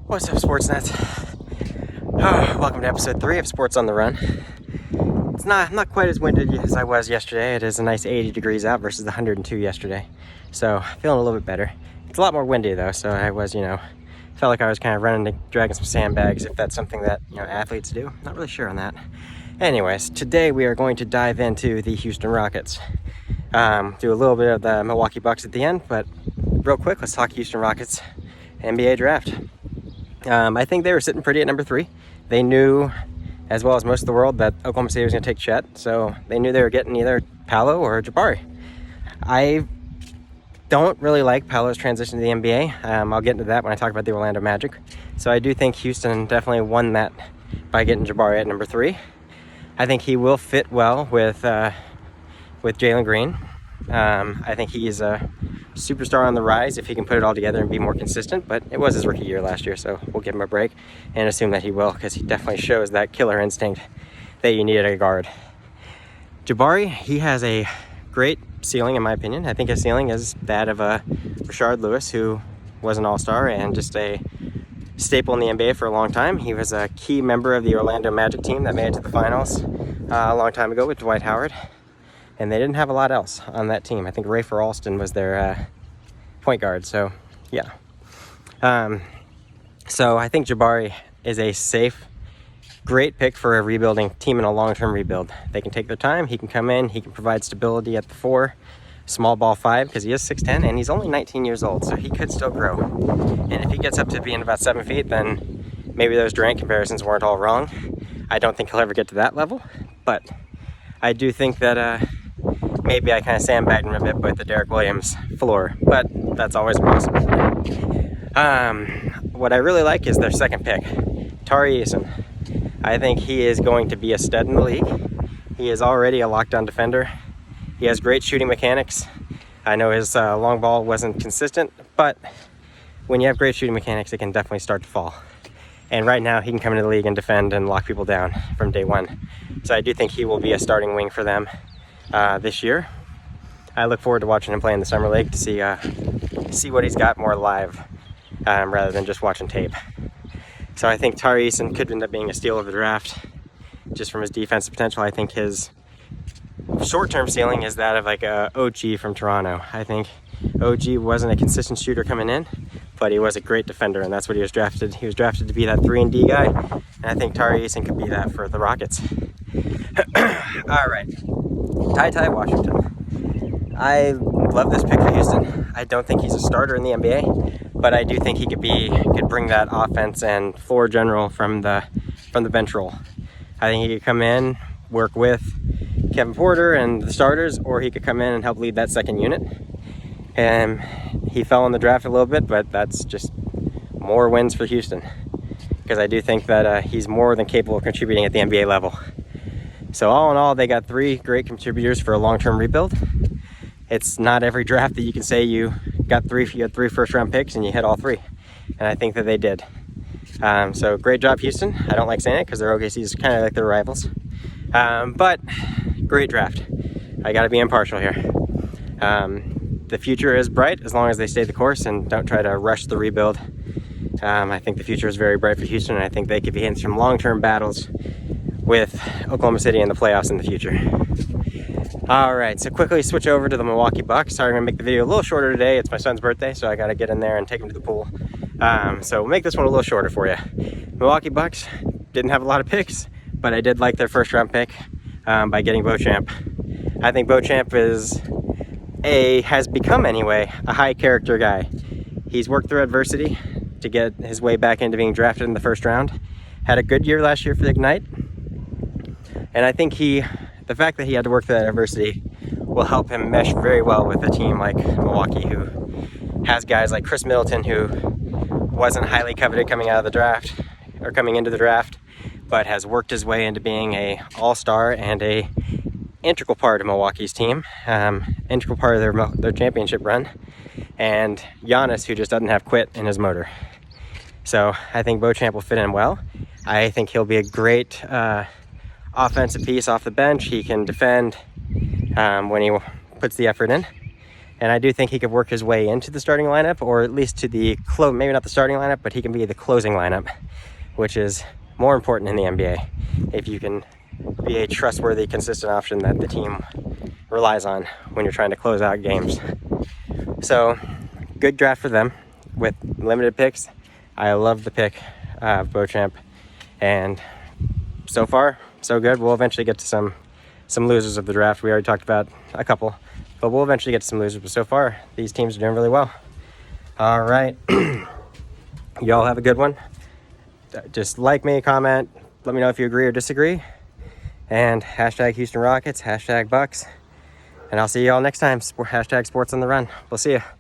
What's up, Sports Nuts? Oh, welcome to episode 3 of Sports on the Run. I'm not quite as winded as I was yesterday. It is a nice 80 degrees out versus the 102 yesterday. So, feeling a little bit better. It's a lot more windy though, so I was, felt like I was kind of dragging some sandbags, if that's something that, athletes do. Not really sure on that. Anyways, today we are going to dive into the Houston Rockets. Do a little bit of the Milwaukee Bucks at the end, but real quick, let's talk Houston Rockets NBA draft. I think they were sitting pretty at number 3. They knew, as well as most of the world, that Oklahoma City was going to take Chet, so they knew they were getting either Paolo or Jabari. I don't really like Paolo's transition to the NBA. I'll get into that when I talk about the Orlando Magic. So I do think Houston definitely won that by getting Jabari at number 3. I think he will fit well with Jalen Green. I think he is a superstar on the rise if he can put it all together and be more consistent, but it was his rookie year last year, so we'll give him a break and assume that he will, because he definitely shows that killer instinct that you need at a guard. Jabari, he has a great ceiling in my opinion. I think his ceiling is that of Rashard Lewis, who was an all-star and just a staple in the NBA for a long time. He was a key member of the Orlando Magic team that made it to the finals a long time ago with Dwight Howard. And they didn't have a lot else on that team. I think Rafer Alston was their point guard. So, yeah. So I think Jabari is a safe, great pick for a rebuilding team in a long-term rebuild. They can take their time. He can come in. He can provide stability at the 4, small ball 5, because he is 6'10", and he's only 19 years old, so he could still grow. And if he gets up to being about 7 feet, then maybe those Durant comparisons weren't all wrong. I don't think he'll ever get to that level, but I do think that maybe I kind of sandbagged him a bit with the Derek Williams floor, but that's always possible. What I really like is their second pick, Tari Eason. I think he is going to be a stud in the league. He is already a lockdown defender. He has great shooting mechanics. I know his long ball wasn't consistent, but when you have great shooting mechanics, it can definitely start to fall. And right now, he can come into the league and defend and lock people down from day one. So I do think he will be a starting wing for them this year. I look forward to watching him play in the summer league to see what he's got more live rather than just watching tape. So I think Tari Eason could end up being a steal of the draft just from his defensive potential. I think his short-term ceiling is that of like a OG from Toronto. I think OG wasn't a consistent shooter coming in, but he was a great defender, and that's what he was drafted. He was drafted to be that 3-and-D guy, and I think Tari Eason could be that for the Rockets. All right. Ty Washington. I love this pick for Houston. I don't think he's a starter in the NBA, but I do think he could bring that offense and floor general from the bench role. I think he could come in, work with Kevin Porter and the starters, or he could come in and help lead that second unit. And he fell in the draft a little bit, but that's just more wins for Houston, because I do think that he's more than capable of contributing at the NBA level. So all in all, they got 3 great contributors for a long-term rebuild. It's not every draft that you can say you had 3 first-round picks and you hit all 3. And I think that they did. So great job, Houston. I don't like saying it because their OKC is kind of like their rivals. But great draft. I got to be impartial here. The future is bright as long as they stay the course and don't try to rush the rebuild. I think the future is very bright for Houston, and I think they could be in some long-term battles with Oklahoma City in the playoffs in the future. All right, so quickly switch over to the Milwaukee Bucks. Sorry, I'm gonna make the video a little shorter today. It's my son's birthday, so I gotta get in there and take him to the pool. So we'll make this one a little shorter for you. Milwaukee Bucks didn't have a lot of picks, but I did like their first-round pick by getting Beauchamp. I think Beauchamp has become anyway a high-character guy. He's worked through adversity to get his way back into being drafted in the first round. Had a good year last year for the Ignite. And I think the fact that he had to work through that adversity will help him mesh very well with a team like Milwaukee, who has guys like Chris Middleton, who wasn't highly coveted coming into the draft, but has worked his way into being a all-star and a integral part of Milwaukee's team, integral part of their championship run, and Giannis, who just doesn't have quit in his motor. So I think Beauchamp will fit in well. I think he'll be a great offensive piece off the bench. He can defend when he puts the effort in. And I do think he could work his way into the starting lineup, or at least to the maybe not the starting lineup, but he can be the closing lineup, which is more important in the NBA. If you can be a trustworthy, consistent option that the team relies on when you're trying to close out games. So, good draft for them with limited picks. I love the pick of Beauchamp, and so far, so good. We'll eventually get to some losers of the draft. We already talked about a couple, but we'll eventually get to some losers. But so far, these teams are doing really well. All right. Y'all have a good one. Just like me, comment, let me know if you agree or disagree. And hashtag Houston Rockets, hashtag Bucks. And I'll see y'all next time. Hashtag Sports on the Run. We'll see you.